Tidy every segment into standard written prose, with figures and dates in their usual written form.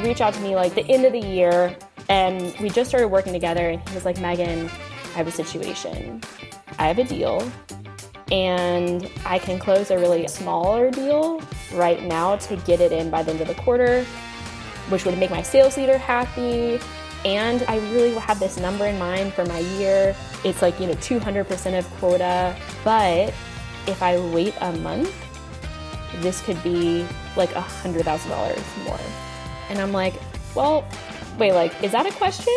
reached out to me like the end of the year, and we just started working together, and he was like, Meghann, I have a situation. I have a deal, and I can close a really smaller deal right now to get it in by the end of the quarter, which would make my sales leader happy. And I really have this number in mind for my year. It's like, 200% of quota. But if I wait a month, this could be like $100,000 more. And I'm like, well, wait, like, is that a question?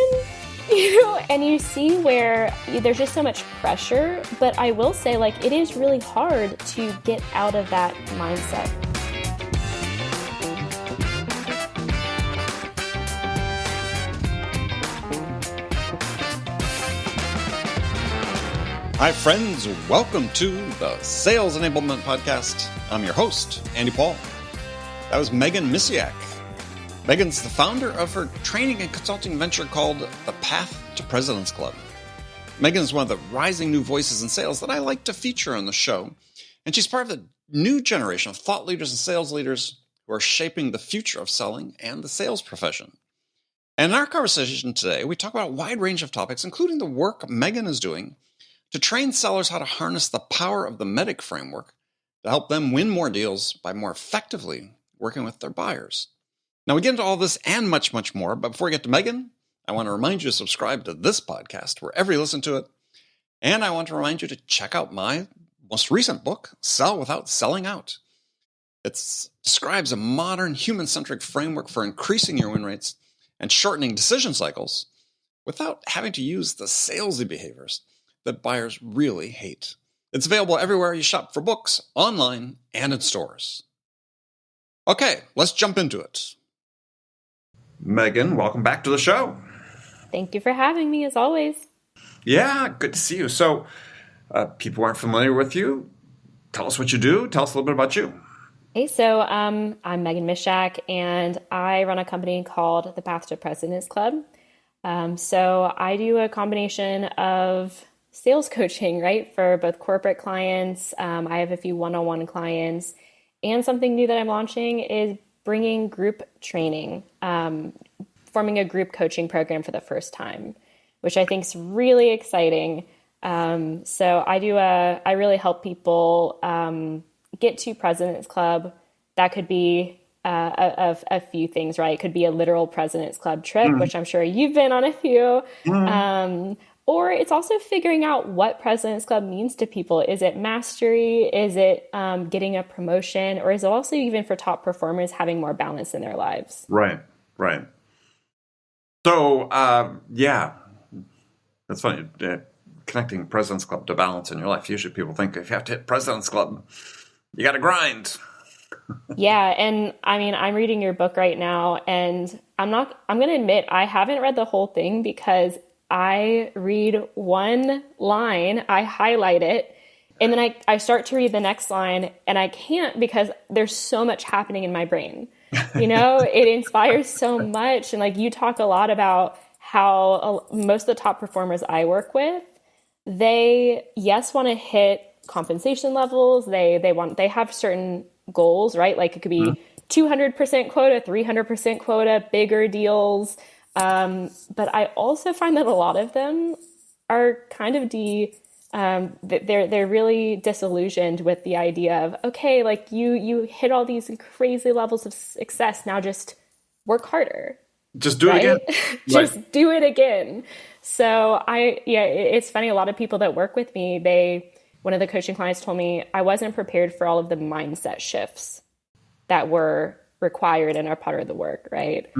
And you see where there's just so much pressure. But I will say, like, it is really hard to get out of that mindset. Hi, friends. Welcome to the Sales Enablement Podcast. I'm your host, Andy Paul. That was Meghann Misiak. Meghann's the founder of her training and consulting venture called The Path to President's Club. Meghann is one of the rising new voices in sales that I like to feature on the show, and she's part of the new generation of thought leaders and sales leaders who are shaping the future of selling and the sales profession. And in our conversation today, we talk about a wide range of topics, including the work Meghann is doing to train sellers how to harness the power of the MEDDIC framework to help them win more deals by more effectively working with their buyers. Now, we get into all this and much, much more, but before we get to Meghann, I want to remind you to subscribe to this podcast wherever you listen to it, and I want to remind you to check out my most recent book, Sell Without Selling Out. It describes a modern, human-centric framework for increasing your win rates and shortening decision cycles without having to use the salesy behaviors that buyers really hate. It's available everywhere you shop for books, online, and in stores. Okay, let's jump into it. Meghann, welcome back to the show. Thank you for having me, as always. Yeah, good to see you. So, people who aren't familiar with you, tell us what you do. Tell us a little bit about you. Hey, so I'm Meghann Misiak, and I run a company called The Path to President's Club. So I do a combination of sales coaching, right, for both corporate clients. I have a few one-on-one clients, and something new that I'm launching is bringing group training, forming a group coaching program for the first time, which I think is really exciting. So I really help people get to President's Club. That could be a few things, right? It could be a literal President's Club trip, which I'm sure you've been on a few. Or it's also figuring out what President's Club means to people. Is it mastery? Is it getting a promotion? Or is it also even for top performers having more balance in their lives? Right. So, that's funny. Connecting President's Club to balance in your life. Usually people think if you have to hit President's Club, you got to grind. Yeah. And I mean, I'm reading your book right now, and I'm going to admit I haven't read the whole thing because I read one line, I highlight it, and then I start to read the next line, and I can't because there's so much happening in my brain. It inspires so much. And like you talk a lot about how most of the top performers I work with, they want to hit compensation levels. They have certain goals, right? Like it could be 200% quota, 300% quota, bigger deals. But I also find that a lot of them are kind of they're really disillusioned with the idea of, okay, like you hit all these crazy levels of success. Now just work harder. Just do it again. Just do it again. So it's funny. A lot of people that work with me, one of the coaching clients told me I wasn't prepared for all of the mindset shifts that were required and are part of the work, right?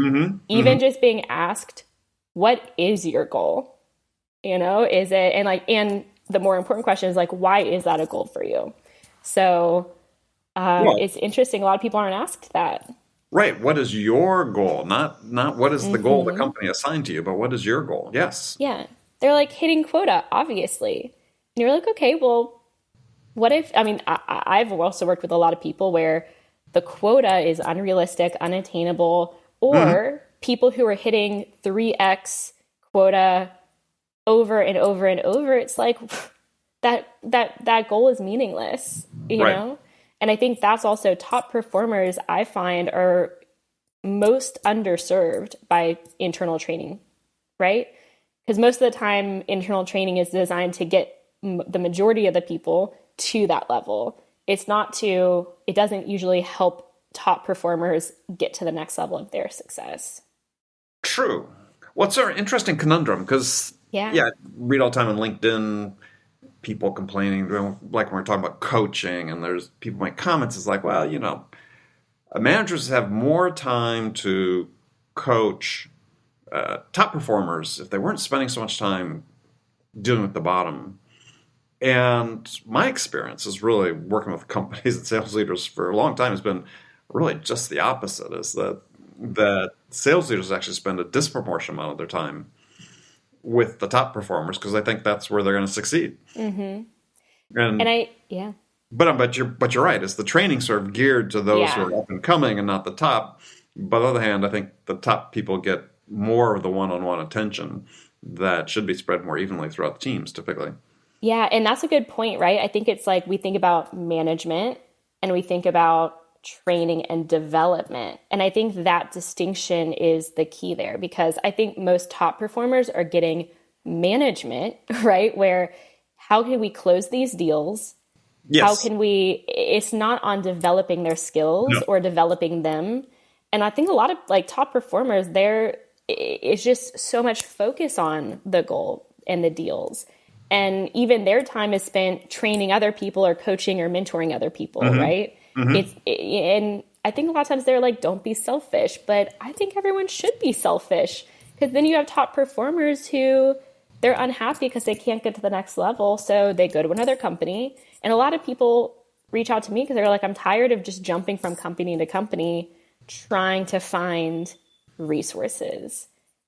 Even just being asked, what is your goal? Is it, and the more important question is like, why is that a goal for you? So it's interesting. A lot of people aren't asked that. Right. What is your goal? Not what is the goal the company assigned to you, but what is your goal? Yes. Yeah. They're like hitting quota, obviously. And you're like, okay, well, what if, I've also worked with a lot of people where the quota is unrealistic, unattainable, or people who are hitting 3x quota over and over and over. It's like that goal is meaningless, you know? And I think that's also top performers I find are most underserved by internal training, right? Because most of the time, internal training is designed to get the majority of the people to that level. It doesn't usually help top performers get to the next level of their success. True. Well, it's an interesting conundrum because, Yeah. read all the time on LinkedIn, people complaining, like when we're talking about coaching, and there's people make comments, it's like, well, managers have more time to coach top performers if they weren't spending so much time dealing with the bottom. And my experience is really working with companies and sales leaders for a long time has been really just the opposite, is that sales leaders actually spend a disproportionate amount of their time with the top performers because I think that's where they're going to succeed. Mm-hmm. And yeah. But you're right. It's the training sort of geared to those who are up and coming and not the top. But on the other hand, I think the top people get more of the one-on-one attention that should be spread more evenly throughout the teams, typically. Yeah, and that's a good point, right? I think it's like we think about management and we think about training and development. And I think that distinction is the key there because I think most top performers are getting management, right? Where how can we close these deals? Yes. How can it's not on developing their skills or developing them. And I think a lot of like top performers, it's just so much focus on the goal and the deals. And even their time is spent training other people or coaching or mentoring other people, right? Mm-hmm. And I think a lot of times they're like, don't be selfish. But I think everyone should be selfish because then you have top performers who they're unhappy because they can't get to the next level. So they go to another company. And a lot of people reach out to me because they're like, I'm tired of just jumping from company to company trying to find resources.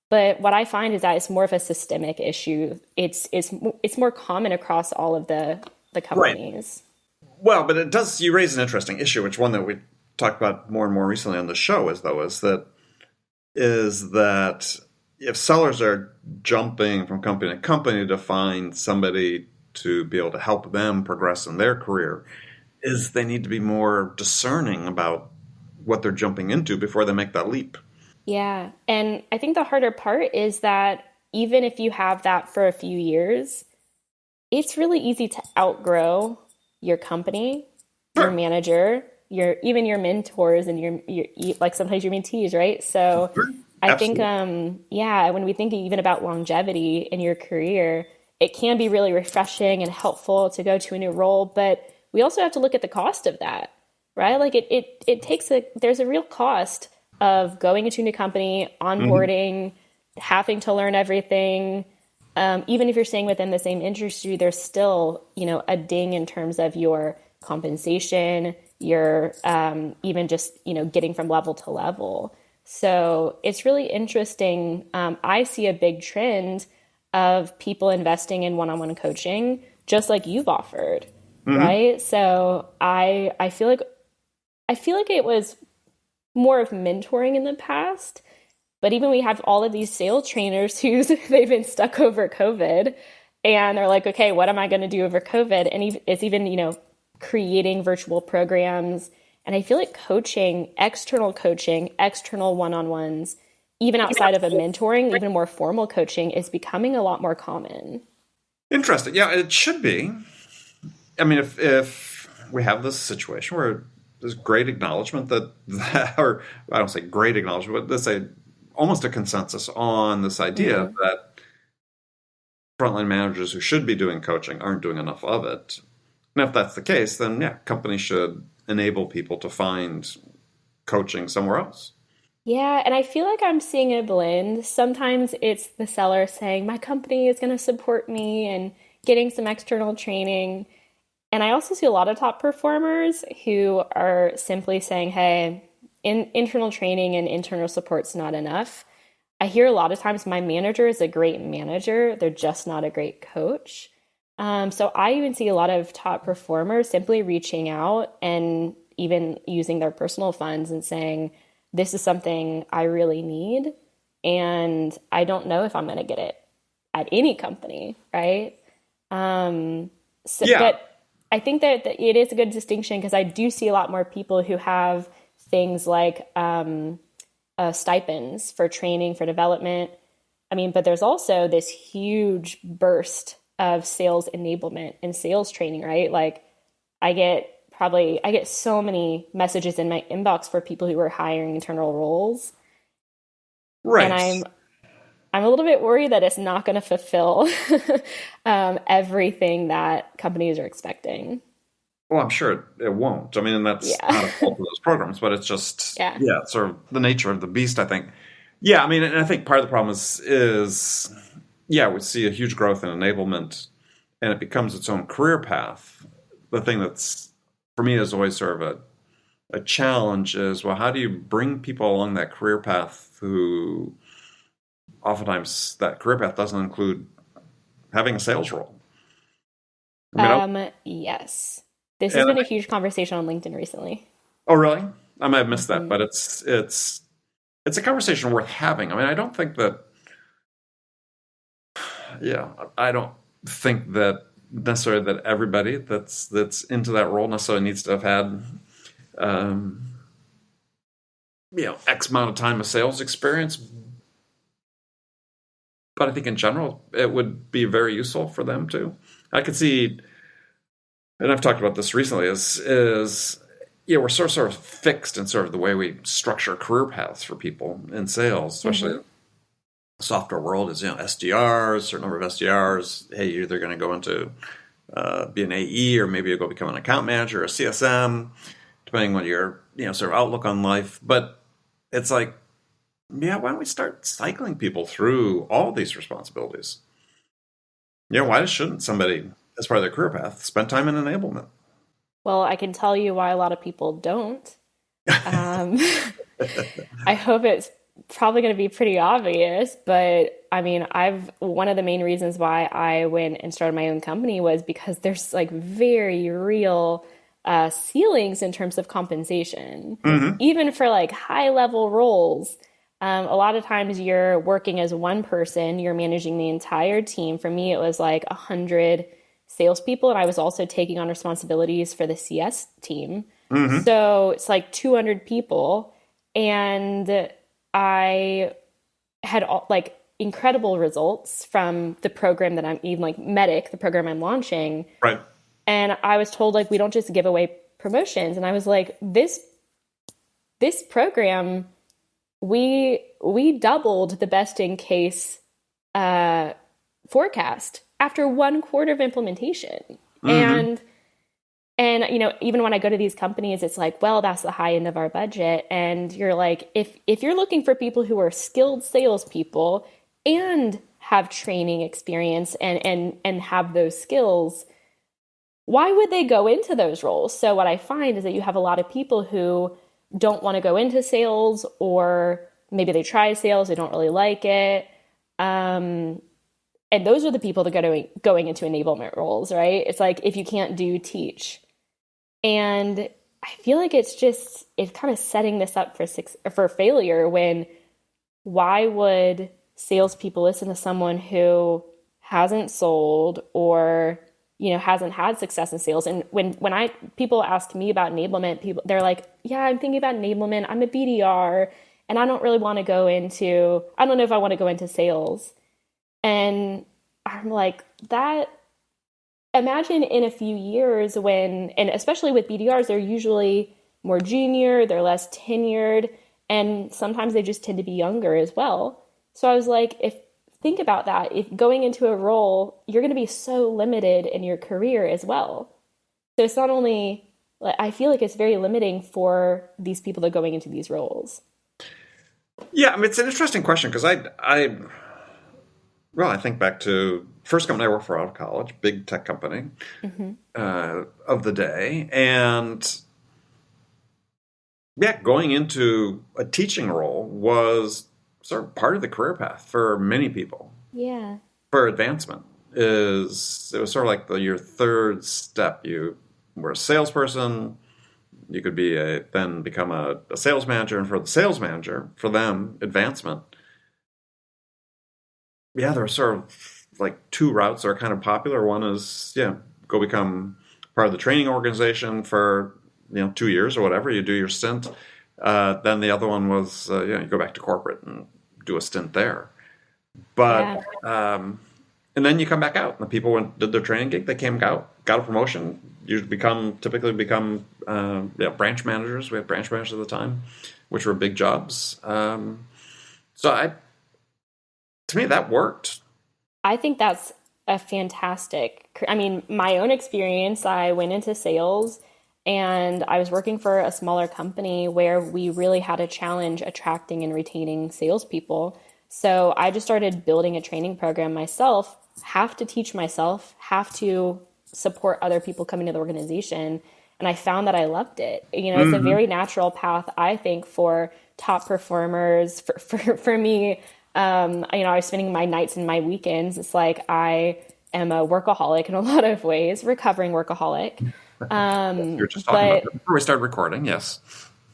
But what I find is that it's more of a systemic issue. It's more common across all of the companies. Right. Well, but you raise an interesting issue, which one that we talked about more and more recently on the show is that if sellers are jumping from company to company to find somebody to be able to help them progress in their career, is they need to be more discerning about what they're jumping into before they make that leap. Yeah. And I think the harder part is that even if you have that for a few years, it's really easy to outgrow your company, your manager, even your mentors and your like sometimes your mentees, right? So I think, when we think even about longevity in your career, it can be really refreshing and helpful to go to a new role, but we also have to look at the cost of that, right? Like there's a real cost of going into a new company, onboarding, having to learn everything. Even if you're staying within the same industry, there's still, a ding in terms of your compensation, your even just, getting from level to level. So it's really interesting. I see a big trend of people investing in one-on-one coaching, just like you've offered, right? So I feel like it was more of mentoring in the past, but even we have all of these sales trainers they've been stuck over COVID and they're like, okay, what am I going to do over COVID? And it's even, creating virtual programs. And I feel like coaching, external one-on-ones, even outside of a mentoring, even more formal coaching is becoming a lot more common. Interesting. Yeah, it should be. I mean, if we have this situation where there's great acknowledgement or I don't say great acknowledgement, but let's say almost a consensus on this idea that frontline managers who should be doing coaching aren't doing enough of it. And if that's the case, then companies should enable people to find coaching somewhere else. Yeah, and I feel like I'm seeing a blend. Sometimes it's the seller saying, my company is going to support me and getting some external training. And I also see a lot of top performers who are simply saying, hey, internal training and internal support's not enough. I hear a lot of times my manager is a great manager. They're just not a great coach. So I even see a lot of top performers simply reaching out and even using their personal funds and saying, this is something I really need. And I don't know if I'm going to get it at any company, right? But I think that it is a good distinction because I do see a lot more people who have things like stipends for training, for development. I mean, but there's also this huge burst of sales enablement and sales training, right? Like I get so many messages in my inbox for people who are hiring internal roles. And Right. I'm a little bit worried that it's not going to fulfill everything that companies are expecting. Well, I'm sure it won't. I mean, and that's Yeah. not a fault of those programs, but it's just, Yeah. yeah, it's sort of the nature of the beast, I think. Yeah, I mean, and I think part of the problem is yeah, we see a huge growth in enablement and it becomes its own career path. The thing that's, for me, is always sort of a challenge is, well, how do you bring people along that career path who oftentimes that career path doesn't include having a sales role? I mean, Yes. This has and been a huge conversation on LinkedIn recently. oh, really? I might have missed that, Hmm. but it's a conversation worth having. I mean, I don't think that, yeah, I don't think that necessarily that everybody that's into that role necessarily needs to have had, um, X amount of time of sales experience. But I think in general, it would be very useful for them too. I could see, and I've talked about this recently, is yeah, we're sort of fixed in sort of the way we structure career paths for people in sales, especially Hmm. the software world is, SDRs, certain number of SDRs. Hey, you're either going to go into be an AE or maybe you go become an account manager or a CSM, depending on your sort of outlook on life. But it's like, yeah, why don't we start cycling people through all these responsibilities? Why shouldn't somebody, as part of their career path, spend time in enablement? Well, I can tell you why a lot of people don't. Um, I hope it's probably going to be pretty obvious, but I mean, I've one of the main reasons why I went and started my own company was because there's like very real ceilings in terms of compensation, Hmm. even for like high level roles. A lot of times you're working as one person, you're managing the entire team. For me, it was like 100 salespeople, and I was also taking on responsibilities for the CS team. Hmm. So it's like 200 people, and I had like incredible results from the program that I'm even like MEDDIC, the program I'm launching. Right. And I was told like we don't just give away promotions, and I was like this program we doubled the best in case uh, forecast after 1 quarter of implementation. Hmm. And even when I go to these companies, it's like, well, that's the high end of our budget. And you're like, if you're looking for people who are skilled salespeople and have training experience and have those skills, why would they go into those roles? So what I find is that you have a lot of people who don't want to go into sales, or maybe they try sales, they don't really like it. Um, and those are the people that are going into enablement roles, right? It's like if you can't do, teach. And I feel like it's kind of setting this up for failure. When why would salespeople listen to someone who hasn't sold, or hasn't had success in sales? And when I people ask me about enablement, people they're like, yeah, I'm thinking about enablement, I'm a BDR, and I don't really want to go into I don't know if I want to go into sales. And I'm like, that imagine in a few years when, and especially with BDRs, they're usually more junior, they're less tenured, and sometimes they just tend to be younger as well. So I was like, if think about that, if going into a role, you're going to be so limited in your career as well. So it's not only, like, I feel like it's very limiting for these people that are going into these roles. Yeah, I mean, it's an interesting question because well, I think back to first company I worked for out of college, big tech company Hmm. of the day, and yeah, going into a teaching role was sort of part of the career path for many people. Yeah. For advancement is it was sort of like your third step. You were a salesperson. You could be then become a sales manager, and for the sales manager, for them, advancement. Yeah, there are sort of like two routes that are kind of popular. One is, yeah, go become part of the training organization for 2 years or whatever. You do your stint, Then the other one was, you go back to corporate and do a stint there. But Yeah. and then you come back out, and the people did their training gig. They came out, got a promotion. You typically become branch managers. We had branch managers at the time, which were big jobs. So to me, that worked. I think that's a fantastic, I mean, my own experience, I went into sales and I was working for a smaller company where we really had a challenge attracting and retaining salespeople. So I just started building a training program myself, have to teach myself, have to support other people coming to the organization. And I found that I loved it. You know, it's a Hmm. very natural path, I think, for top performers. For me, I was spending my nights and my weekends. It's like I am a workaholic in a lot of ways, recovering workaholic. You were just talking about But that before we started recording. Yes.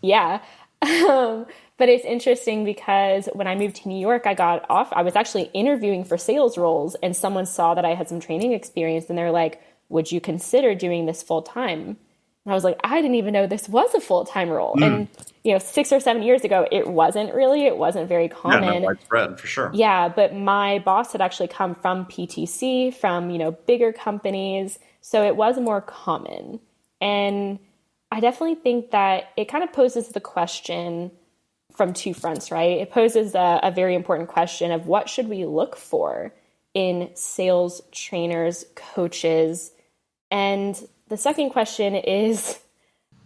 yeah. But it's interesting because when I moved to New York, I got off. I was actually interviewing for sales roles, and someone saw that I had some training experience, and they're like, "Would you consider doing this full time?" And I was like, "I didn't even know this was a full time role." Mm. And 6 or 7 years ago, it wasn't really. It wasn't very Yeah, not common. widespread for sure. Yeah, but my boss had actually come from PTC, from, bigger companies, so it was more common. And I definitely think that it kind of poses the question from two fronts, right? It poses a very important question of what should we look for in sales trainers, coaches, and the second question is,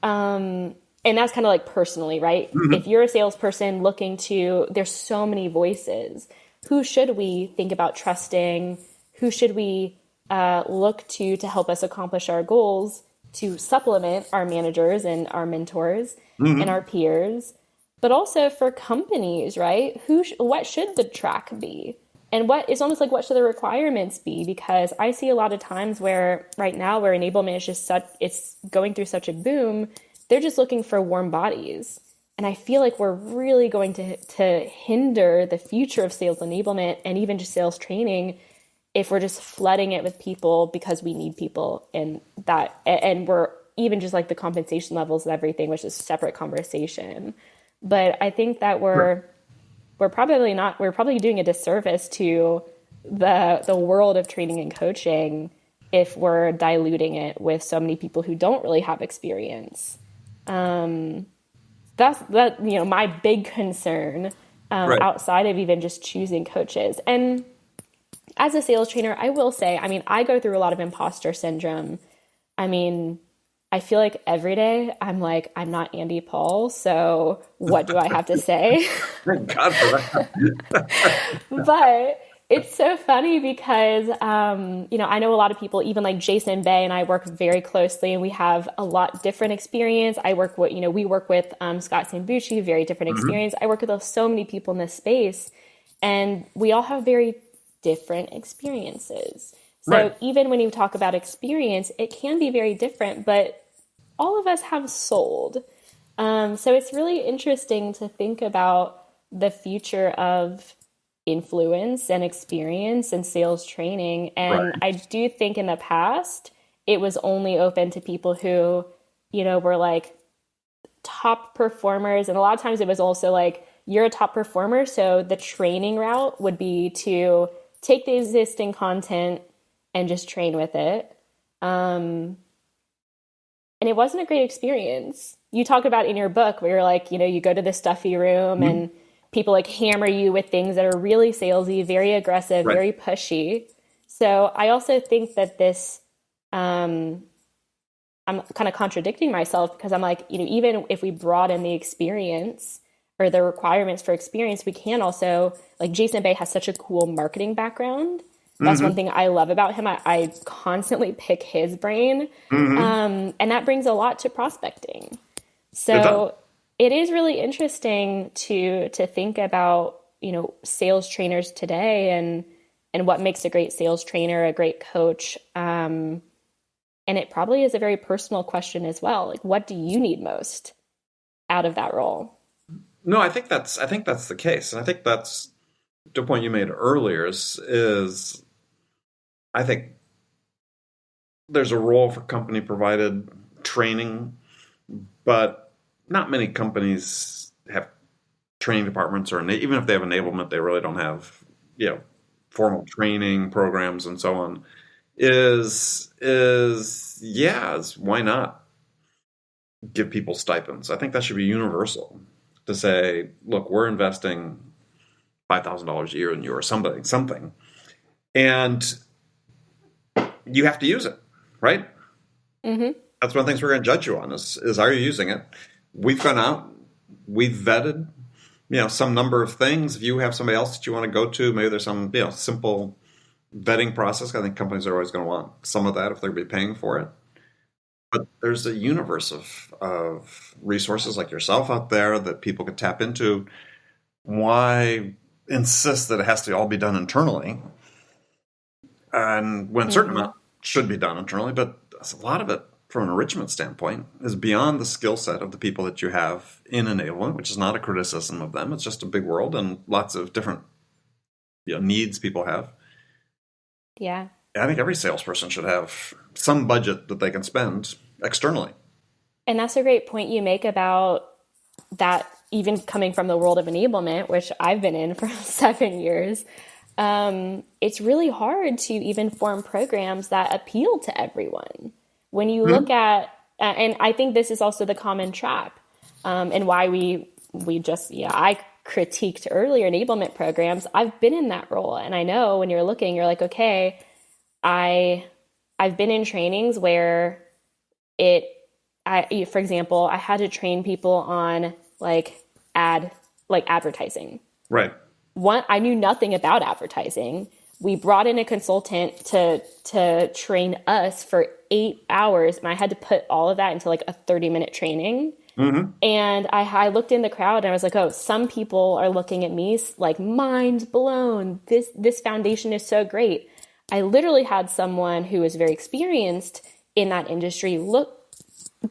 and that's kind of like personally, right? If Hmm. you're a salesperson looking to, there's so many voices. Who should we think about trusting? Who should we look to help us accomplish our goals, to supplement our managers and our mentors and our Hmm. peers? But also for companies, right? What should the track be? And what it's almost like what should the requirements be? Because I see a lot of times where right now where enablement is just it's going through such a boom, they're just looking for warm bodies. And I feel like we're really going to hinder the future of sales enablement and even just sales training if we're just flooding it with people because we need people, and we're even just like the compensation levels and everything, which is a separate conversation. But I think that Sure. we're probably doing a disservice to the world of training and coaching if we're diluting it with so many people who don't really have experience. That's my big concern, Right. outside of even just choosing coaches. And as a sales trainer, I will say, I mean, I go through a lot of imposter syndrome. I mean, I feel like every day I'm like, I'm not Andy Paul, so what do I have to say? Thank God for that. But it's so funny because, I know a lot of people, even like Jason Bay and I work very closely, and we have a lot different experience. We work with Scott Sambucci, very different Hmm. experience. I work with so many people in this space, and we all have very different experiences. Right. So even when you talk about experience, it can be very different, but all of us have sold. So it's really interesting to think about the future of influence and experience and sales training. And Right. I do think in the past, it was only open to people who, were like top performers. And a lot of times it was also like, you're a top performer. So the training route would be to take the existing content and just train with it. And it wasn't a great experience. You talk about in your book where you're like, you go to this stuffy room Hmm. and people like hammer you with things that are really salesy, very aggressive, Right. very pushy. So I also think that um, I'm kind of contradicting myself because I'm like, even if we broaden the experience or the requirements for experience, we can also, like Jason Bay has such a cool marketing background. That's one Hmm. thing I love about him. I constantly pick his brain. Hmm. And that brings a lot to prospecting. It does. So it is really interesting to think about, sales trainers today and what makes a great sales trainer, a great coach. And it probably is a very personal question as well. Like, what do you need most out of that role? No, I think that's the case, and I think that's the point you made earlier is I think there's a role for company provided training, but not many companies have training departments, or even if they have enablement, they really don't have, formal training programs and so on. Is why not give people stipends? I think that should be universal, to say, look, we're investing $5,000 a year in you, or something, and you have to use it, right? Mm-hmm. That's one of the things we're going to judge you on is are you using it? We've gone out, we've vetted, some number of things. If you have somebody else that you want to go to, maybe there's some, simple vetting process. I think companies are always going to want some of that if they're going to be paying for it. But there's a universe of resources like yourself out there that people could tap into. Why insist that it has to all be done internally? And when a certain amount should be done internally, but a lot of it, from an enrichment standpoint, is beyond the skill set of the people that you have in enablement, which is not a criticism of them. It's just a big world and lots of different needs people have. Yeah. I think every salesperson should have some budget that they can spend externally. And that's a great point you make about that, even coming from the world of enablement, which I've been in for 7 years. It's really hard to even form programs that appeal to everyone. When you look at, and I think this is also the common trap, and why I critiqued earlier enablement programs. I've been in that role, and I know when you're looking, you're like, okay, I've been in trainings where for example, I had to train people on advertising. Right. I knew nothing about advertising. We brought in a consultant to train us for 8 hours, and I had to put all of that into like a 30-minute training. Mm-hmm. And I looked in the crowd and I was like, oh, some people are looking at me like mind blown. This foundation is so great. I literally had someone who was very experienced in that industry look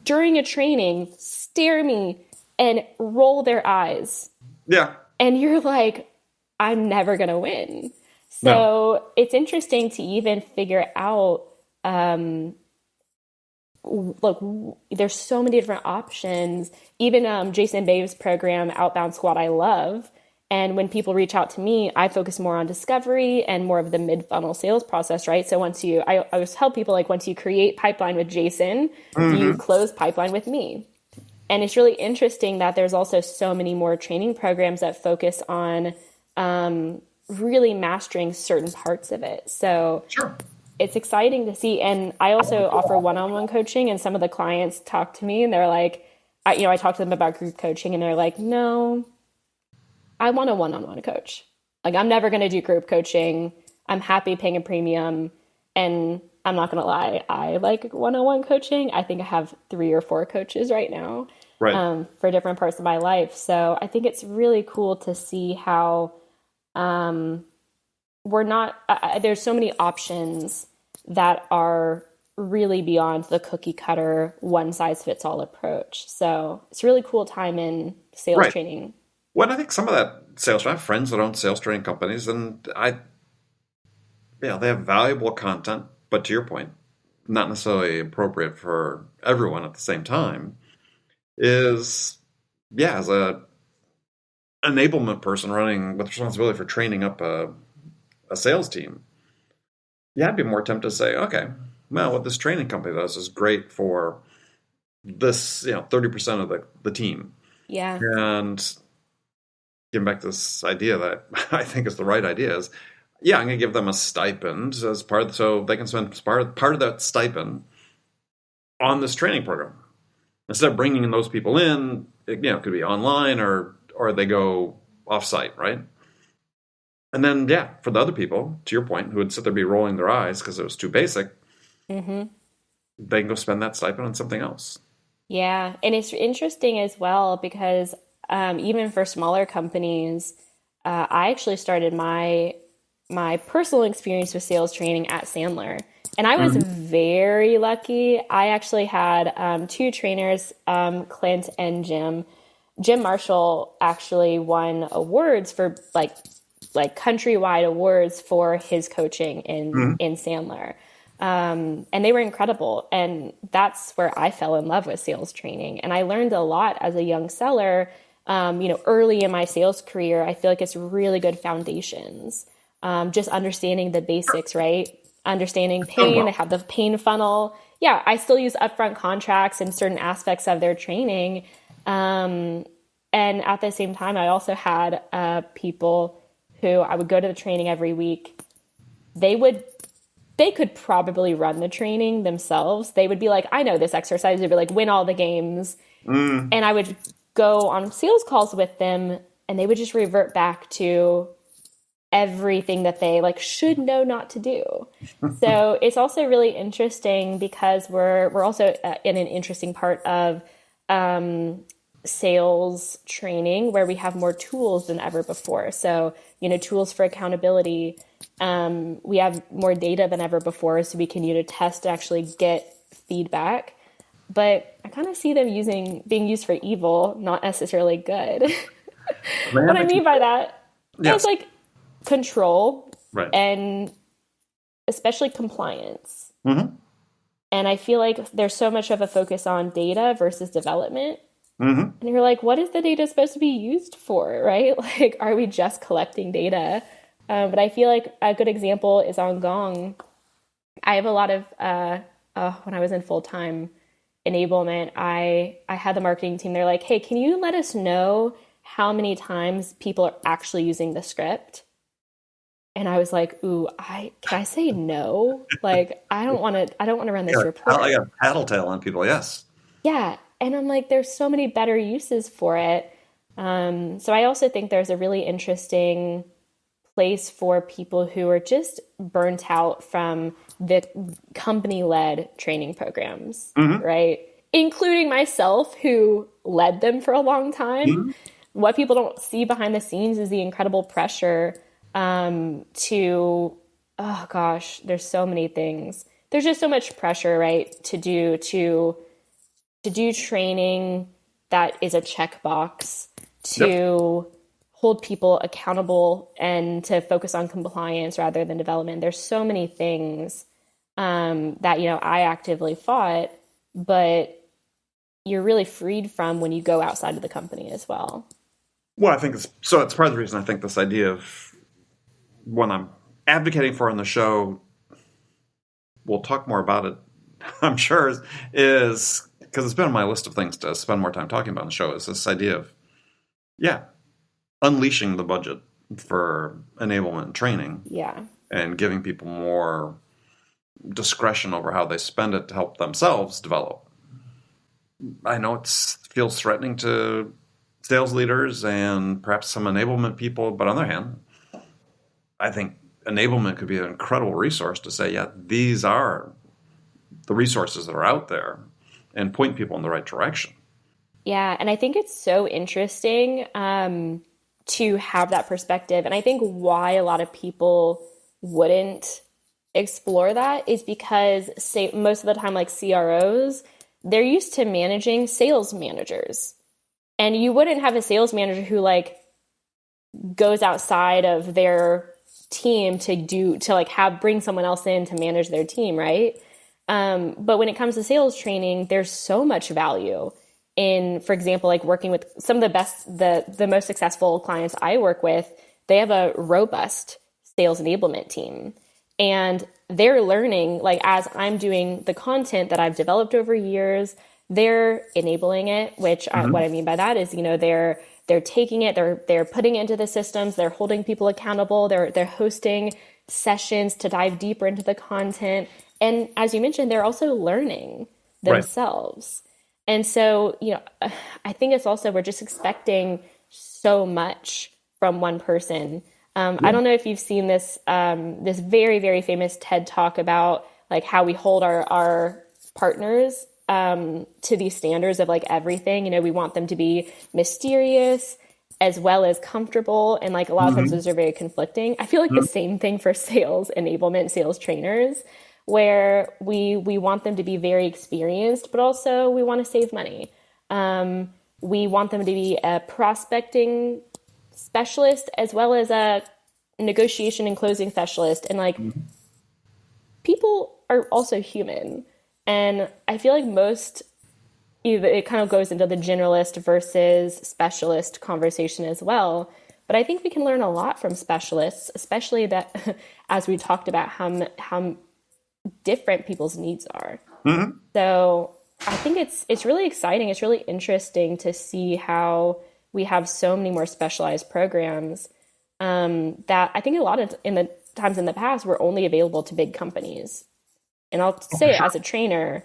during a training, stare me and roll their eyes. Yeah. And you're like, I'm never going to win. So It's interesting to even figure out, look, there's so many different options. Even Jason Bave's program, Outbound Squad, I love. And when people reach out to me, I focus more on discovery and more of the mid-funnel sales process, right? So I always tell people, like, once you create pipeline with Jason, you close pipeline with me. And it's really interesting that there's also so many more training programs that focus on really mastering certain parts of it. So sure. It's exciting to see. And I also offer one-on-one coaching, and some of the clients talk to me and they're like, I talk to them about group coaching and they're like, no, I want a one-on-one coach. Like, I'm never going to do group coaching. I'm happy paying a premium. And I'm not going to lie, I like one-on-one coaching. I think I have 3 or 4 coaches right now, right, for different parts of my life. So I think it's really cool to see how we're not, there's so many options that are really beyond the cookie cutter, one size fits all approach. So it's a really cool time in sales training. Well, I think some of that sales, I have friends that own sales training companies, and they have valuable content, but to your point, not necessarily appropriate for everyone at the same time. As a enablement person running with responsibility for training up a sales team, I'd be more tempted to say, okay, well, what this training company does is great for this, 30% of the team. Yeah. And getting back to this idea that I think is the right idea is, I'm going to give them a stipend as part so they can spend part of that stipend on this training program. Instead of bringing those people in, it could be online or they go off-site, right? And then, for the other people, to your point, who would sit there be rolling their eyes because it was too basic, they can go spend that stipend on something else. Yeah, and it's interesting as well because even for smaller companies, I actually started my personal experience with sales training at Sandler. And I was very lucky. I actually had 2 trainers, Clint and Jim. Jim Marshall actually won awards for like countrywide awards for his coaching in Sandler. And they were incredible. And that's where I fell in love with sales training. And I learned a lot as a young seller. Early in my sales career, I feel like it's really good foundations. Just understanding the basics, right? Understanding pain. They have the pain funnel. Yeah, I still use upfront contracts in certain aspects of their training. And at the same time, I also had people who I would go to the training every week. They could probably run the training themselves. They would be like, I know this exercise. They'd be like, win all the games. And I would go on sales calls with them, and they would just revert back to everything that they like should know not to do. So it's also really interesting because we're also in an interesting part of sales training where we have more tools than ever before. So, tools for accountability. We have more data than ever before, so we can use a test to actually get feedback. But I kind of see them being used for evil, not necessarily good. What I mean by that is like control, right, and especially compliance. And I feel like there's so much of a focus on data versus development. And you're like, what is the data supposed to be used for, right? Like, are we just collecting data? But I feel like a good example is on Gong. I have a lot of, when I was in full-time enablement, I had the marketing team. They're like, hey, can you let us know how many times people are actually using the script? And I was like, ooh, can I say no? Like, I don't want to run this report. I got a tattletale on people. Yes. Yeah. And I'm like, there's so many better uses for it. So I also think there's a really interesting place for people who are just burnt out from the company-led training programs, right? Including myself, who led them for a long time. What people don't see behind the scenes is the incredible pressure to, oh gosh, there's so many things. There's just so much pressure, right, to do training that is a checkbox, to hold people accountable and to focus on compliance rather than development. There's so many things that, I actively fought, but you're really freed from when you go outside of the company as well. Well, I think it's part of the reason I think this idea of what I'm advocating for on the show, we'll talk more about it, I'm sure, is because it's been on my list of things to spend more time talking about on the show, is this idea of, unleashing the budget for enablement and training. Yeah. And giving people more discretion over how they spend it to help themselves develop. I know it feels threatening to sales leaders and perhaps some enablement people, but on the other hand, I think enablement could be an incredible resource to say, these are the resources that are out there, and point people in the right direction. Yeah, and I think it's so interesting to have that perspective. And I think why a lot of people wouldn't explore that is because, say, most of the time, like CROs, they're used to managing sales managers. And you wouldn't have a sales manager who like goes outside of their team bring someone else in to manage their team, right? But when it comes to sales training, there's so much value in, for example, like working with some of the most successful clients I work with. They have a robust sales enablement team, and they're learning, like, as I'm doing the content that I've developed over years, they're enabling it, which what I mean by that is, they're taking it, they're putting it into the systems, they're holding people accountable, they're hosting sessions to dive deeper into the content. And as you mentioned, they're also learning themselves. Right. And so, I think it's also, we're just expecting so much from one person. I don't know if you've seen this very, very famous TED Talk about like how we hold our partners to these standards of like everything. We want them to be mysterious as well as comfortable. And like a lot of times those are very conflicting. I feel like the same thing for sales enablement, sales trainers, where we want them to be very experienced, but also we want to save money. We want them to be a prospecting specialist as well as a negotiation and closing specialist. And like people are also human. And I feel like it kind of goes into the generalist versus specialist conversation as well. But I think we can learn a lot from specialists, especially that, as we talked about, how different people's needs are. Mm-hmm. So I think it's really exciting. It's really interesting to see how we have so many more specialized programs that I think a lot of in the times in the past were only available to big companies. And I'll say it as a trainer,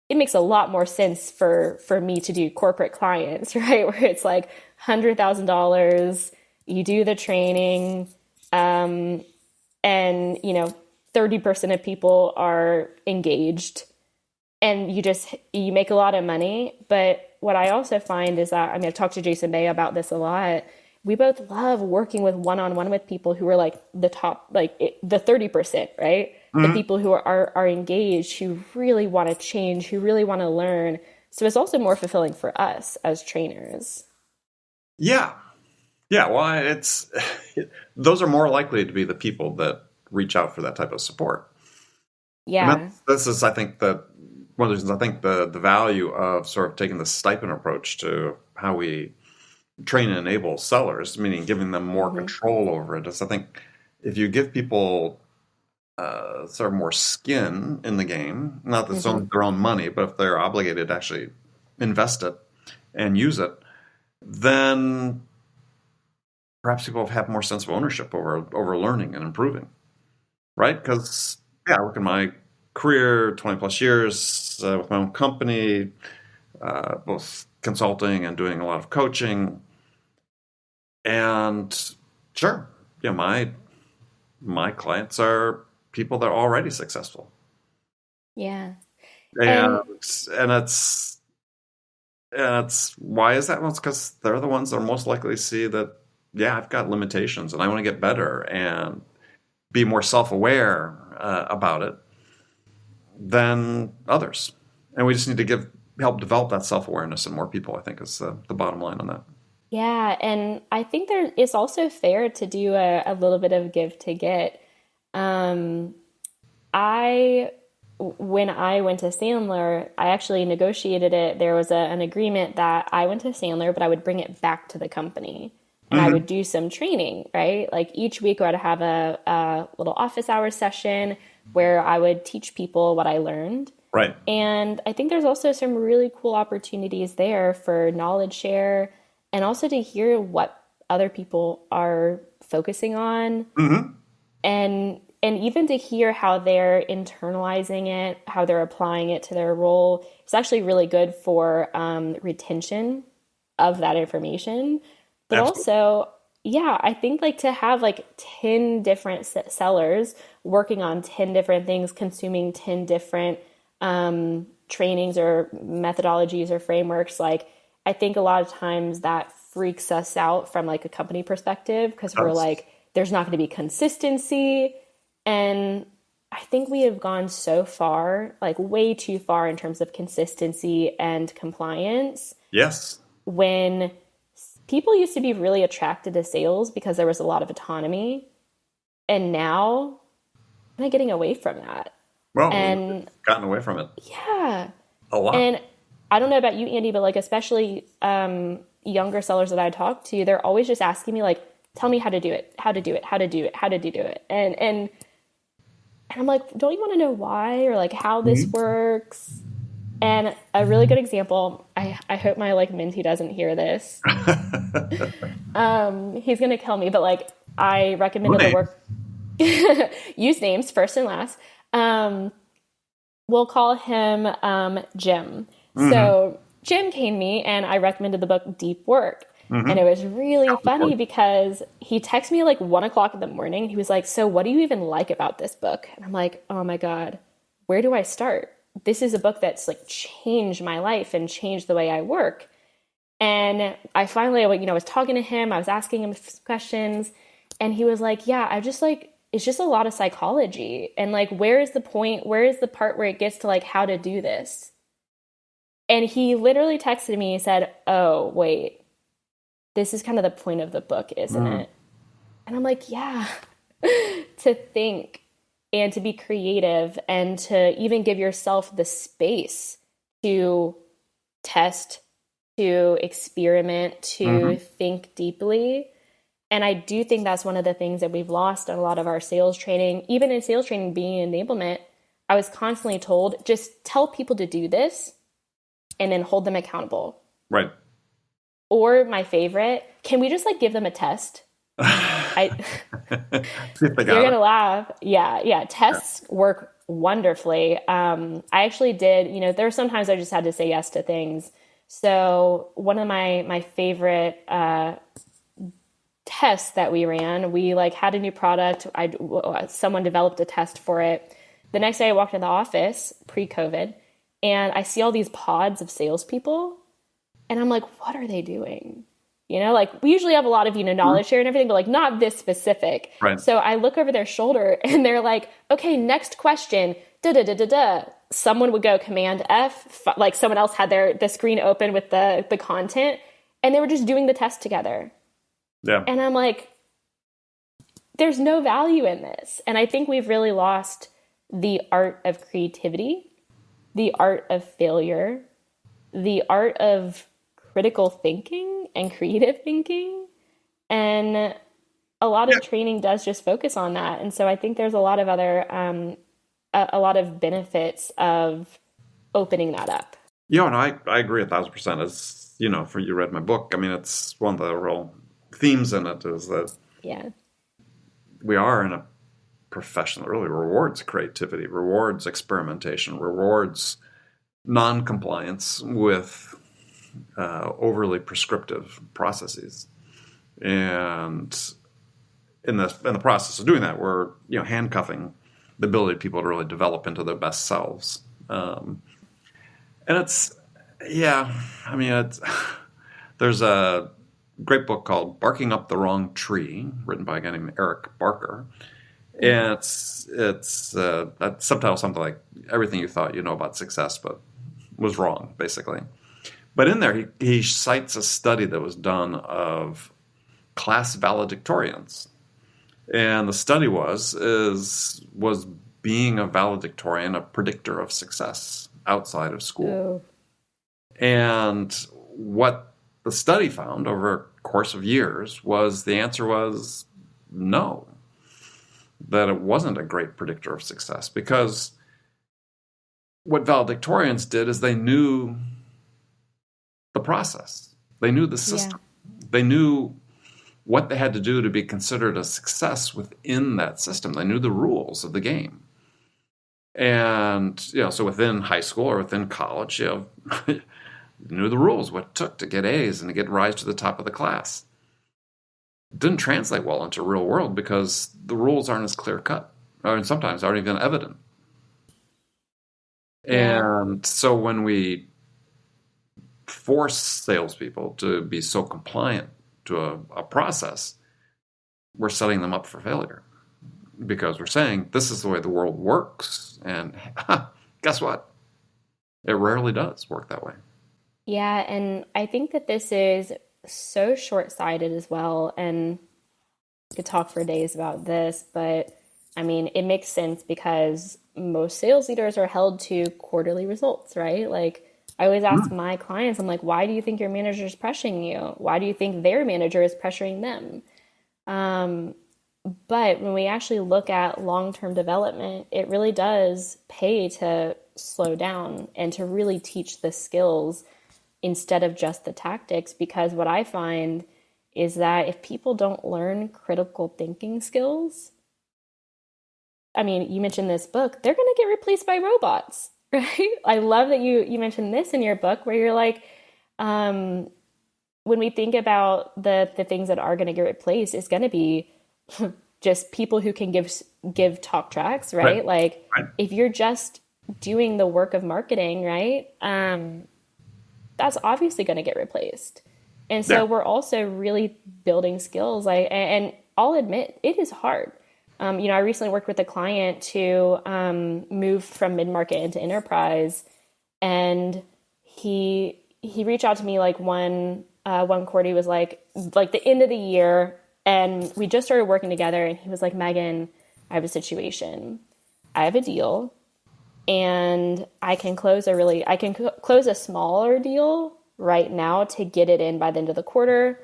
it makes a lot more sense for me to do corporate clients, right? Where it's like $100,000, you do the training, and 30% of people are engaged, and you make a lot of money. But what I also find is that, I mean, I've talked to Jason Bay about this a lot. We both love working with one-on-one with people who are like the top, the 30%, right? The people who are engaged, who really want to change, who really want to learn. So it's also more fulfilling for us as trainers. Yeah. Yeah. Well, those are more likely to be the people that reach out for that type of support. Yeah. And this is, I think, one of the reasons I think the value of sort of taking the stipend approach to how we train and enable sellers, meaning giving them more control over it, is I think if you give people sort of more skin in the game, not that it's their own money, but if they're obligated to actually invest it and use it, then perhaps people have more sense of ownership over learning and improving, right? Because, I look at my career, 20 plus years with my own company, both consulting and doing a lot of coaching. And sure, my clients are people that are already successful. Yeah. And it's why is that? Well, it's because they're the ones that are most likely to see that, I've got limitations and I want to get better and be more self-aware about it than others. And we just need to help develop that self-awareness in more people, I think, is the bottom line on that. Yeah. And I think it's also fair to do a little bit of give to get. When I went to Sandler, I actually negotiated it. There was an agreement that I went to Sandler, but I would bring it back to the company and I would do some training, right? Like each week I would have a little office hour session where I would teach people what I learned. Right. And I think there's also some really cool opportunities there for knowledge share and also to hear what other people are focusing on. And even to hear how they're internalizing it, how they're applying it to their role. It's actually really good for retention of that information. But Absolutely. also, I think like to have like 10 different sellers working on 10 different things, consuming 10 different trainings or methodologies or frameworks, like I think a lot of times that freaks us out from like a company perspective because we're like, there's not going to be consistency. And I think we have gone so far, like way too far in terms of consistency and compliance. Yes. When people used to be really attracted to sales because there was a lot of autonomy. And now I'm kind of getting away from that. Well, and we've gotten away from it. Yeah. A lot. And I don't know about you, Andy, but like especially younger sellers that I talk to, they're always just asking me like, tell me how to do it, how to do it, how to do it, how to do it. And I'm like, don't you want to know why or like how this works? And a really good example, I hope my like mentee doesn't hear this. He's going to kill me, but like I recommended the work, use names first and last. We'll call him Jim. So Jim came to me and I recommended the book Deep Work. And it was really funny because he texted me at like 1:00 in the morning. He was like, so what do you even like about this book? And I'm like, oh my God, where do I start? This is a book that's like changed my life and changed the way I work. And I finally, was talking to him. I was asking him questions and he was like, yeah, it's just a lot of psychology. And like, where is the point? Where is the part where it gets to like how to do this? And he literally texted me and said, oh, wait. This is kind of the point of the book, isn't it? And I'm like, yeah, to think and to be creative and to even give yourself the space to test, to experiment, to think deeply. And I do think that's one of the things that we've lost in a lot of our sales training. Even in sales training, being enablement, I was constantly told, just tell people to do this and then hold them accountable. Right. Or my favorite, can we just like give them a test? You're going to laugh. Yeah. Tests work wonderfully. I actually did, there are sometimes I just had to say yes to things. So one of my favorite tests that we ran, we like had a new product. Someone developed a test for it. The next day I walked in the office pre-COVID and I see all these pods of salespeople and I'm like, what are they doing? Like we usually have a lot of, knowledge share and everything, but like not this specific. Right. So I look over their shoulder and they're like, okay, next question. Someone would go Command F, like someone else had the screen open with the content and they were just doing the test together. Yeah. And I'm like, there's no value in this. And I think we've really lost the art of creativity, the art of failure, the art of critical thinking and creative thinking. And a lot of training does just focus on that. And so I think there's a lot of other, a lot of benefits of opening that up. Yeah, and I agree 1,000%. As for you read my book, I mean, it's one of the real themes in it is that we are in a profession that really rewards creativity, rewards experimentation, rewards non-compliance with overly prescriptive processes. And in the process of doing that, we're handcuffing the ability of people to really develop into their best selves. And it's there's a great book called Barking Up the Wrong Tree, written by a guy named Eric Barker. And it's that subtitle something like Everything You Thought You Know About Success but was wrong, basically. But in there, he cites a study that was done of class valedictorians. And the study was being a valedictorian a predictor of success outside of school? Oh. And what the study found over a course of years was the answer was no, that it wasn't a great predictor of success, because what valedictorians did is they knew the process. They knew the system. Yeah. They knew what they had to do to be considered a success within that system. They knew the rules of the game. And, so within high school or within college, knew the rules, what it took to get A's and to get rise to the top of the class. It didn't translate well into real world because the rules aren't as clear cut, or sometimes aren't even evident. Yeah. And so when we force salespeople to be so compliant to a process, we're setting them up for failure, because we're saying this is the way the world works. And guess what? It rarely does work that way. Yeah, and I think that this is so short-sighted as well. And I could talk for days about this, but I mean, it makes sense because most sales leaders are held to quarterly results, right? Like I always ask my clients, I'm like, why do you think your manager is pressuring you? Why do you think their manager is pressuring them? But when we actually look at long-term development, it really does pay to slow down and to really teach the skills instead of just the tactics. Because what I find is that if people don't learn critical thinking skills, I mean, you mentioned this book, they're going to get replaced by robots, right? I love that you mentioned this in your book where you're like, when we think about the things that are going to get replaced, it's going to be just people who can give talk tracks, right? Like if you're just doing the work of marketing, right? That's obviously going to get replaced. And so we're also really building skills. And I'll admit it is hard. I recently worked with a client to move from mid-market into enterprise, and he reached out to me like one quarter. He was like the end of the year, and we just started working together. And he was like, Meghann, I have a situation. I have a deal and I can close close a smaller deal right now to get it in by the end of the quarter,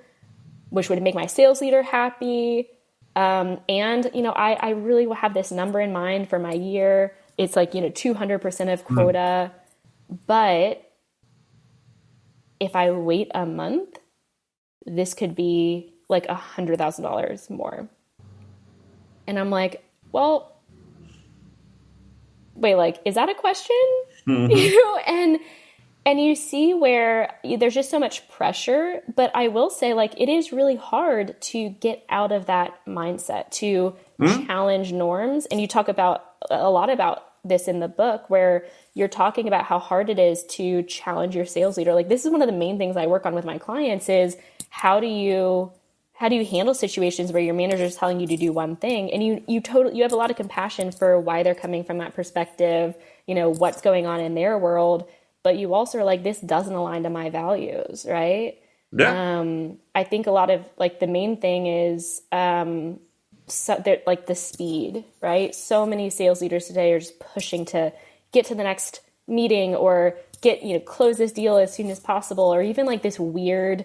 which would make my sales leader happy. And, I really will have this number in mind for my year. It's like, 200% of quota. But if I wait a month, this could be like $100,000 more. And I'm like, well, wait, like, is that a question? And you see where there's just so much pressure, but I will say, like, it is really hard to get out of that mindset, to challenge norms. And you talk about a lot about this in the book, where you're talking about how hard it is to challenge your sales leader. Like, this is one of the main things I work on with my clients is how do you handle situations where your manager is telling you to do one thing and you have a lot of compassion for why they're coming from that perspective, what's going on in their world. But you also are like, this doesn't align to my values, right? Yeah. I think a lot of like the main thing is like the speed, right? So many sales leaders today are just pushing to get to the next meeting or close this deal as soon as possible, or even like this weird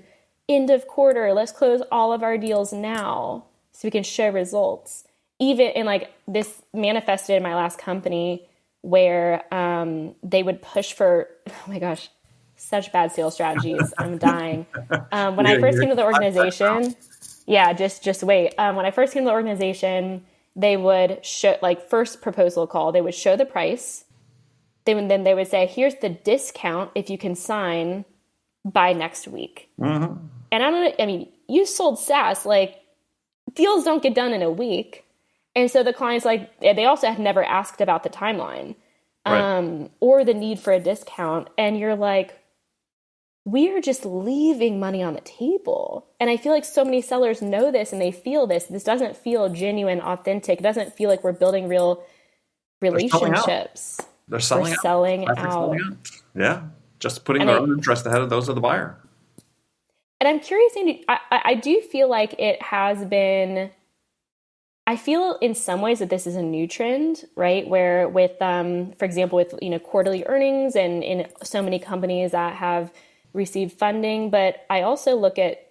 end of quarter, let's close all of our deals now so we can show results. Even in like this manifested in my last company where they would push for, oh my gosh, such bad sales strategies. I'm dying. When I first came to the organization, just wait. When I first came to the organization, they would show, like, first proposal call, they would show the price. Then they would say, here's the discount if you can sign by next week. Mm-hmm. And you sold SaaS, like, deals don't get done in a week. And so the clients, like, they also had never asked about the timeline or the need for a discount. And you're like, we are just leaving money on the table. And I feel like so many sellers know this and they feel this. This doesn't feel genuine, authentic. It doesn't feel like we're building real relationships. They're selling out. Selling out. Yeah. Just putting their own interest ahead of those of the buyer. And I'm curious, Andy, I do feel like it has been, I feel in some ways that this is a new trend, right? Where with, for example, with, quarterly earnings and in so many companies that have received funding. But I also look at,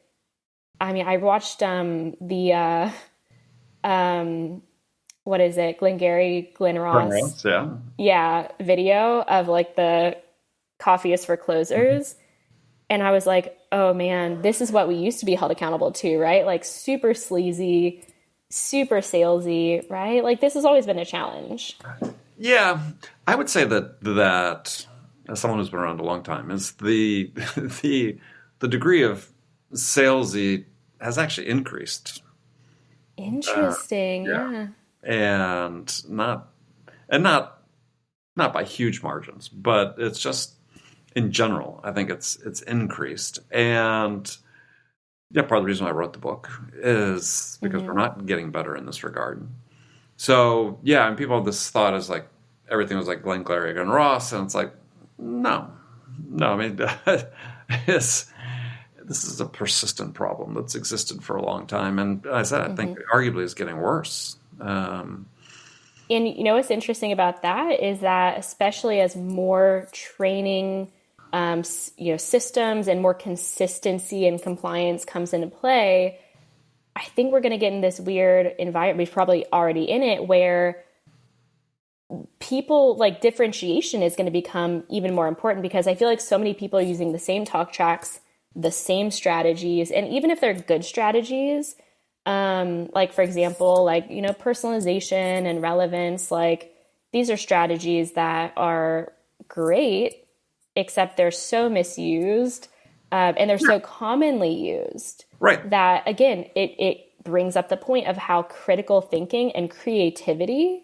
I watched what is it? Glenn Ross. Yeah. Video of like the coffee is for closers. Mm-hmm. And I was like, oh man, this is what we used to be held accountable to, right? Like super sleazy, super salesy, right? Like this has always been a challenge. Yeah. I would say that as someone who's been around a long time, is the degree of salesy has actually increased. Interesting. Yeah. And not by huge margins, but it's just in general, I think it's increased. And yeah, part of the reason why I wrote the book is because we're not getting better in this regard. So yeah, and people have this thought as like everything was like Glenn and Ross, and it's like, no. I mean, this is a persistent problem that's existed for a long time, and as I said, I think arguably is getting worse. And what's interesting about that is that especially as more training, systems and more consistency and compliance comes into play, I think we're going to get in this weird environment. We're probably already in it, where people like differentiation is going to become even more important, because I feel like so many people are using the same talk tracks, the same strategies, and even if they're good strategies, like for example, like, personalization and relevance, like these are strategies that are great, except they're so misused, and they're so commonly used, right? That again, it brings up the point of how critical thinking and creativity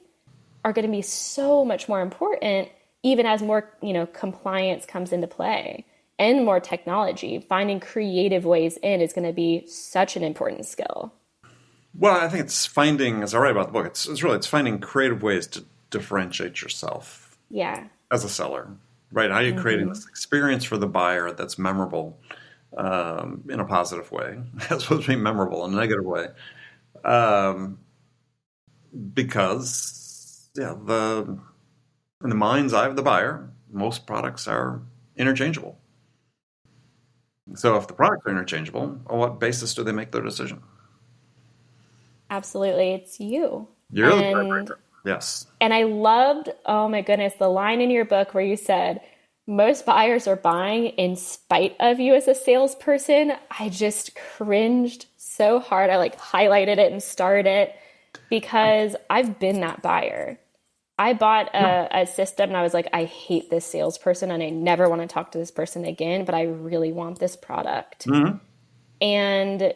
are going to be so much more important, even as more, compliance comes into play and more technology. Finding creative ways in is going to be such an important skill. Well, I think it's finding, as I write about the book, it's finding creative ways to differentiate yourself. Yeah. As a seller, right? How are you creating this experience for the buyer that's memorable in a positive way, as opposed to being memorable in a negative way? Because yeah, in the mind's eye of the buyer, most products are interchangeable. So if the products are interchangeable, on what basis do they make their decision? Absolutely. It's you. You're the And tiebreaker. Yes. And I loved, oh my goodness, the line in your book where you said, most buyers are buying in spite of you as a salesperson. I just cringed so hard. I like highlighted it and starred it because I've been that buyer. I bought a system and I was like, I hate this salesperson and I never want to talk to this person again, but I really want this product. Mm-hmm. And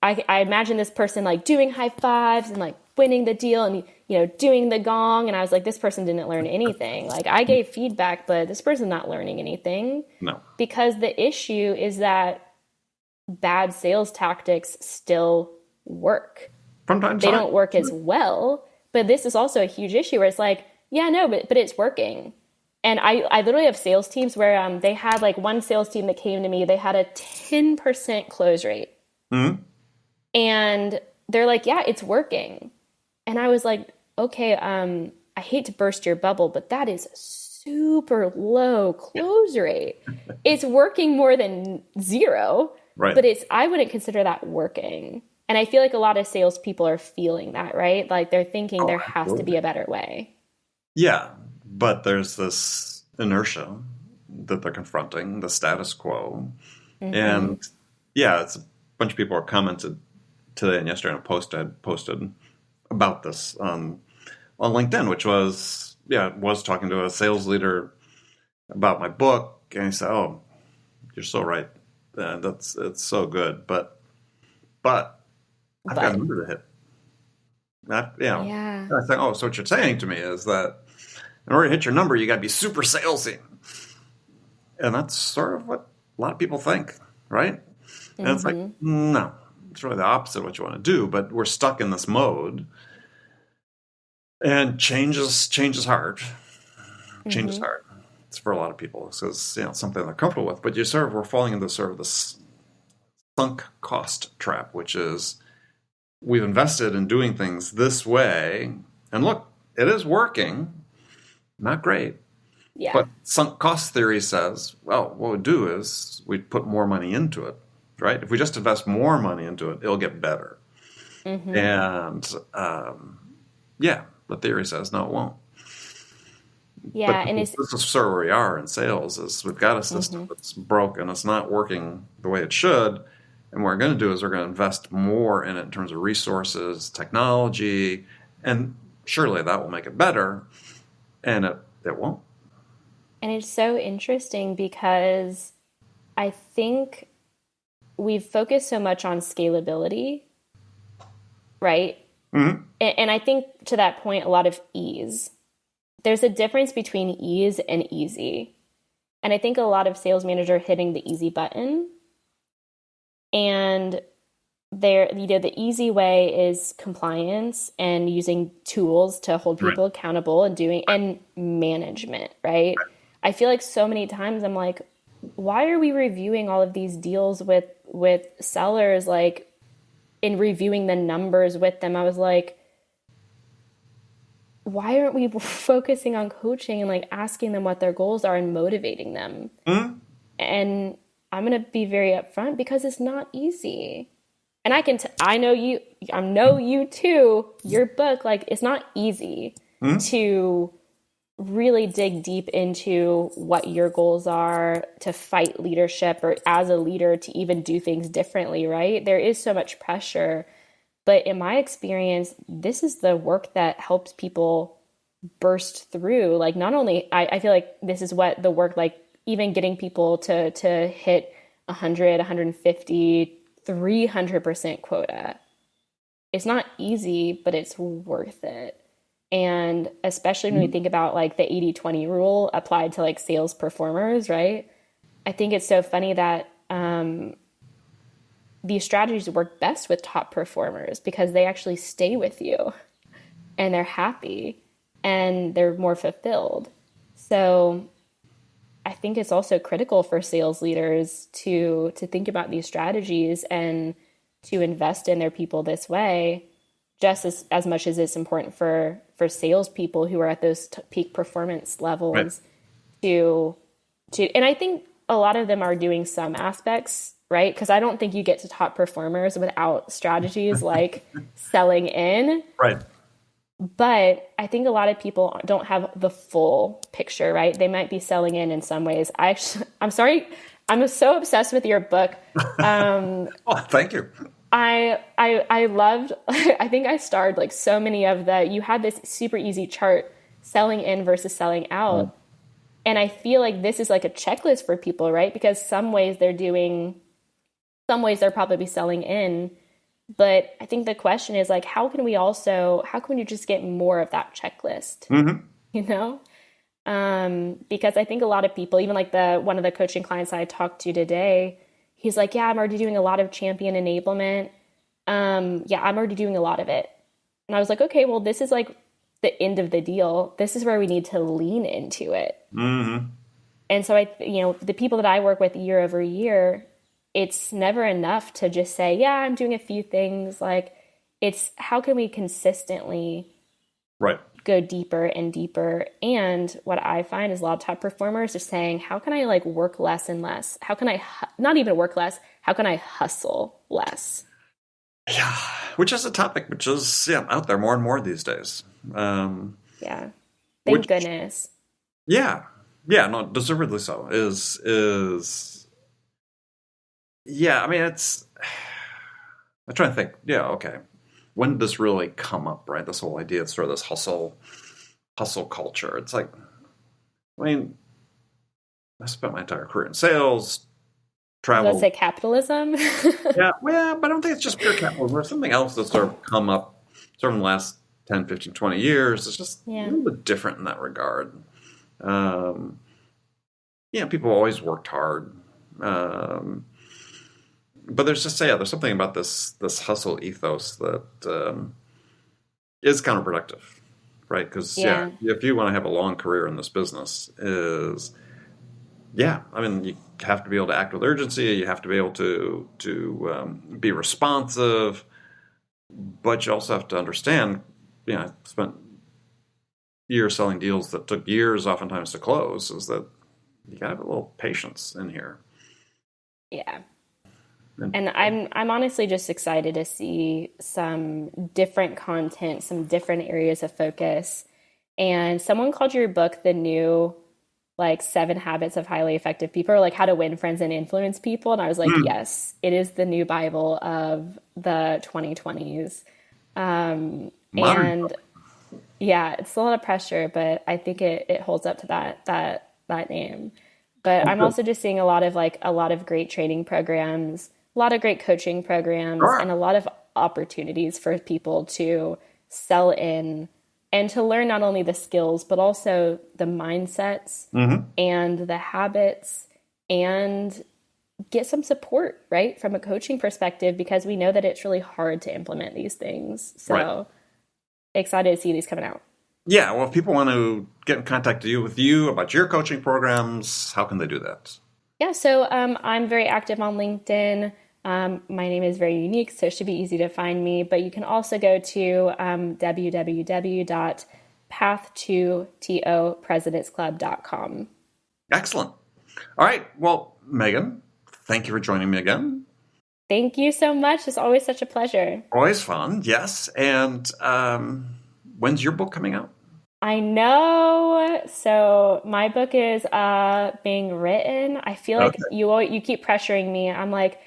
I imagine this person like doing high fives and like winning the deal and doing the gong, and I was like, this person didn't learn anything. Like I gave feedback, but this person's not learning anything. No. Because the issue is that bad sales tactics still work. From time to They time. don't work as well, but this is also a huge issue where it's like, yeah, no, but it's working. And I literally have sales teams where they had like one sales team that came to me, they had a 10% close rate. Mm-hmm. And they're like, yeah, it's working. And I was like, okay, I hate to burst your bubble, but that is super low close rate. It's working more than zero, Right. but I wouldn't consider that working. And I feel like a lot of salespeople are feeling that, right? Like they're thinking there has to be a better way. Yeah, but there's this inertia that they're confronting, the status quo. Mm-hmm. And yeah, it's a bunch of people have commented today and yesterday on a post I had posted about this on LinkedIn, which was talking to a sales leader about my book, and he said, "Oh, you're so right. It's so good, but I've got a number to hit." Yeah. I think, oh, so what you're saying to me is that in order to hit your number, you got to be super salesy, and that's sort of what a lot of people think, right? And it's like, no, it's really the opposite of what you want to do. But we're stuck in this mode. And change is hard. Change is hard. It's for a lot of people. It's something they're comfortable with. But we're falling into sort of this sunk cost trap, which is we've invested in doing things this way, and look, it is working. Not great. Yeah. But sunk cost theory says, well, what we'd do is we'd put more money into it, right? If we just invest more money into it, it'll get better. And the theory says, no, it won't. Yeah, But and this is sort of where we are in sales, is we've got a system that's broken, it's not working the way it should, and what we're going to do is we're going to invest more in it in terms of resources, technology, and surely that will make it better, and it won't. And it's so interesting because I think we've focused so much on scalability, right? Mm-hmm. And I think to that point, a lot of ease. There's a difference between ease and easy. And I think a lot of sales managers are hitting the easy button. And the easy way is compliance and using tools to hold people accountable and management, right? I feel like so many times I'm like, why are we reviewing all of these deals with sellers, like in reviewing the numbers with them? I was like, why aren't we focusing on coaching and like asking them what their goals are and motivating them? Mm-hmm. And I'm going to be very upfront because it's not easy. And I know you too, your book, like it's not easy to really dig deep into what your goals are, to fight leadership or as a leader to even do things differently, right? There is so much pressure. But in my experience, this is the work that helps people burst through. Like not only, I feel like this is what the work, like even getting people to hit 100, 150, 300% quota. It's not easy, but it's worth it. And especially when we think about like the 80-20 rule applied to like sales performers, right? I think it's so funny that these strategies work best with top performers because they actually stay with you and they're happy and they're more fulfilled. So I think it's also critical for sales leaders to think about these strategies and to invest in their people this way, just as much as it's important for salespeople who are at those peak performance levels Right. and I think a lot of them are doing some aspects, right? Because I don't think you get to top performers without strategies like selling in. Right. But I think a lot of people don't have the full picture, right? They might be selling in some ways. I'm sorry, I'm so obsessed with your book. Oh, thank you. I loved, I think I starred like so many of you had this super easy chart, selling in versus selling out. And I feel like this is like a checklist for people, right? Because some ways they're probably selling in. But I think the question is like, how can you just get more of that checklist? Mm-hmm. You know? Because I think a lot of people, even like one of the coaching clients I talked to today, he's like, yeah, I'm already doing a lot of champion enablement. Yeah, I'm already doing a lot of it. And I was like, okay, well, this is like the end of the deal. This is where we need to lean into it. Mm-hmm. And so the people that I work with year over year, it's never enough to just say, yeah, I'm doing a few things. Like, it's how can we consistently go deeper and deeper? And what I find is a lot of top performers are saying, how can I like work less and less? How can I not even work less? How can I hustle less? Yeah, which is a topic which is out there more and more these days. Yeah, thank goodness. Yeah, no, deservedly so. Yeah, I mean, I'm trying to think. Yeah, okay. When did this really come up, right? This whole idea of sort of this hustle culture. It's like, I mean, I spent my entire career in sales, travel. Let's say capitalism. Yeah, well, but I don't think it's just pure capitalism. There's something else that's sort of come up sort of in the last 10, 15, 20 years. It's just a little bit different in that regard. People always worked hard. But there's something about this hustle ethos that is counterproductive, right? Because if you want to have a long career in this business, I mean, you have to be able to act with urgency. You have to be able to be responsive, but you also have to understand. I spent years selling deals that took years, oftentimes, to close. Is that you got to have a little patience in here. Yeah. And I'm honestly just excited to see some different content, some different areas of focus. And someone called your book the new, like, 7 Habits of Highly Effective People, or like How to Win Friends and Influence People. And I was like, yes, it is the new Bible of the 2020s. And yeah, it's a lot of pressure, but I think it holds up to that name. But I'm also just seeing a lot of great training programs, a lot of great coaching programs, and a lot of opportunities for people to sell in and to learn not only the skills, but also the mindsets and the habits, and get some support, right, from a coaching perspective, because we know that it's really hard to implement these things. So excited to see these coming out. Yeah, well, if people want to get in contact with you about your coaching programs, how can they do that? Yeah, so I'm very active on LinkedIn. My name is very unique, so it should be easy to find me. But you can also go to www.path2topresidentsclub.com. Excellent. All right. Well, Meghann, thank you for joining me again. Thank you so much. It's always such a pleasure. Always fun, yes. And when's your book coming out? I know. So my book is being written. I feel like you keep pressuring me. I'm like,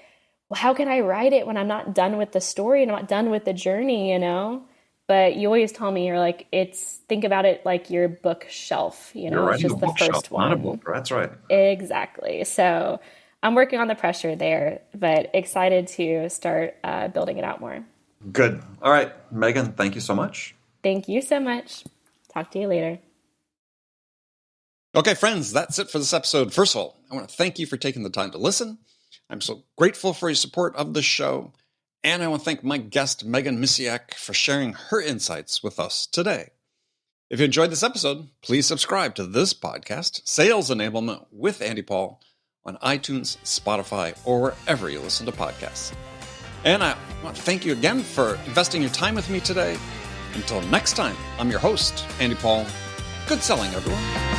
well, how can I write it when I'm not done with the story and I'm not done with the journey, you know? But you always tell me, you're like, think about it like your bookshelf, you know, it's just the first one. Not a book. That's right. Exactly. So I'm working on the pressure there, but excited to start building it out more. Good. All right, Meghann, thank you so much. Thank you so much. Talk to you later. Okay, friends, that's it for this episode. First of all, I want to thank you for taking the time to listen. I'm so grateful for your support of the show. And I want to thank my guest, Meghann Misiak, for sharing her insights with us today. If you enjoyed this episode, please subscribe to this podcast, Sales Enablement with Andy Paul, on iTunes, Spotify, or wherever you listen to podcasts. And I want to thank you again for investing your time with me today. Until next time, I'm your host, Andy Paul. Good selling, everyone.